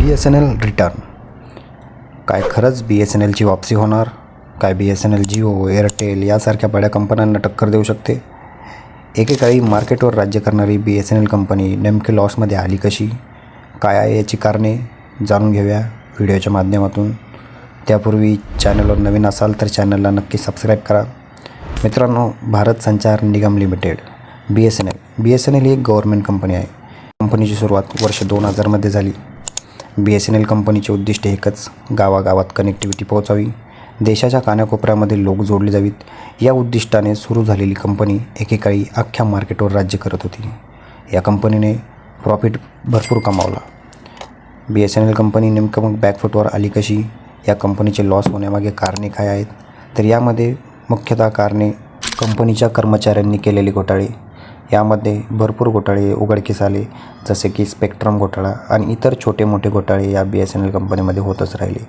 BSNL return. काय खरंच BSNLची वापसी होणार? काय BSNL जिओ, एअरटेल यासारख्या बड्या कंपन्यांना टक्कर देऊ शकते? एकेकाळी मार्केटवर राज्य करणारी BSNL कंपनी नेमकी लॉसमध्ये आली कशी? काय आहे याची कारणे? जाणून घेऊया व्हिडिओच्या माध्यमातून. त्यापूर्वी चॅनलवर नवीन असाल तर चॅनलला नक्की सबस्क्राईब करा. मित्रांनो, भारत संचार निगम लिमिटेड BSNL ही एक गव्हर्नमेंट कंपनी आहे. कंपनीची सुरुवात वर्ष 2000मध्ये झाली. BSNL कंपनीचे उद्दिष्ट एकच, गावागावात कनेक्टिव्हिटी पोहोचावी, देशाच्या कानाकोपऱ्यामध्ये लोक जोडले जावीत. या उद्दिष्टाने सुरू झालेली कंपनी एकेकाळी अख्ख्या मार्केटवर राज्य करत होती. या कंपनीने प्रॉफिट भरपूर कमावला. BSNL कंपनी नेमकं मग बॅकफुटवर आली कशी? या कंपनीचे लॉस होण्यामागे कारणे काय आहेत? तर यामध्ये मुख्यतः कारणे कंपनीच्या कर्मचाऱ्यांनी केलेले घोटाळे. यामध्ये भरपूर घोटाळे उघडकीस आले, जसे की स्पेक्ट्रम घोटाळा आणि इतर छोटे मोठे घोटाळे या BSNL कंपनीमध्ये होतच राहिले.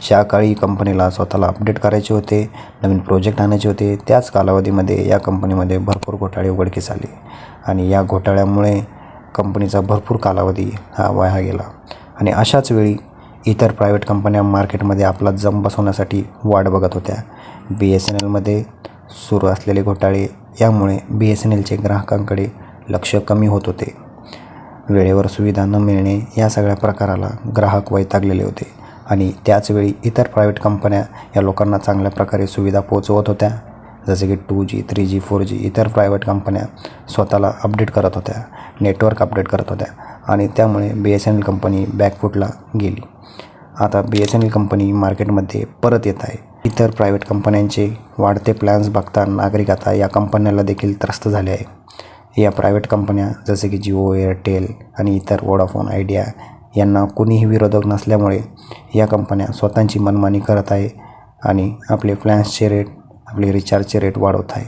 ज्या काळी कंपनीला स्वतःला अपडेट करायचे होते, नवीन प्रोजेक्ट आणायचे होते, त्याच कालावधीमध्ये या कंपनीमध्ये भरपूर घोटाळे उघडकीस आले आणि या घोटाळ्यामुळे कंपनीचा भरपूर कालावधी हा वाया गेला. आणि अशाच वेळी इतर प्रायव्हेट कंपन्या मार्केटमध्ये आपला जम बसवण्यासाठी वाट बघत होत्या. BSNLमध्ये सुरू असलेले घोटाळे यामुळे BSNLचे ग्राहकांकडे लक्ष कमी होत होते. वेळेवर सुविधा न मिळणे या सगळ्या प्रकाराला ग्राहक वैतागलेले होते आणि त्याचवेळी इतर प्रायव्हेट कंपन्या या लोकांना चांगल्या प्रकारे सुविधा पोहोचवत होत्या, जसे की 2G, 3G, 4G. इतर प्रायव्हेट कंपन्या स्वतःला अपडेट करत होत्या, नेटवर्क अपडेट करत होत्या आणि त्यामुळे BSNL कंपनी बॅकफुटला गेली. आता BSNL कंपनी मार्केटमध्ये परत येत आहे. इतर प्रायव्हेट कंपन्यांचे वाढते प्लॅन्स बघता नागरिक आता या कंपन्याला देखील त्रस्त झाले आहे. या प्रायव्हेट कंपन्या जसे की जिओ, एअरटेल आणि इतर वोडाफोन, आयडिया यांना कुणीही विरोधक नसल्यामुळे या कंपन्या स्वतःची मनमानी करत आहे आणि आपले प्लॅन्सचे रेट, आपले रिचार्जचे रेट वाढवत आहे.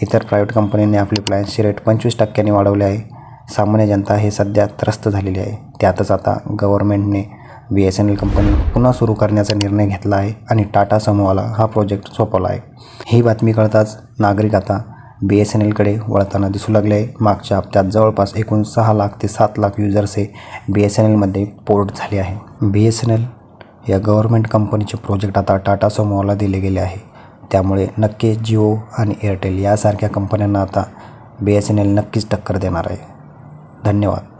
इतर प्रायव्हेट कंपन्यांनी आपले प्लॅन्सचे रेट 25% वाढवले आहे. सामान्य जनता हे सध्या त्रस्त झालेली आहे. त्यातच आता गव्हर्नमेंटने BSNL कंपनी पुन्हा सुरू करण्याचा निर्णय घेतला आहे आणि टाटा समूहाला हा प्रोजेक्ट सोपवला आहे. ही बातमी कळताच नागरिक आता BSNLकडे वळताना दिसू लागले आहे. मागच्या हप्त्यात जवळपास एकूण 6 लाख ते 7 लाख युजर्स हे BSNLमध्ये पोर्ट झाले आहे. BSNL या गव्हर्नमेंट कंपनीचे प्रोजेक्ट आता टाटा समूहाला दिले गेले आहे. त्यामुळे नक्की जिओ आणि एअरटेल यासारख्या कंपन्यांना आता BSNL नक्कीच टक्कर देणार आहे. धन्यवाद.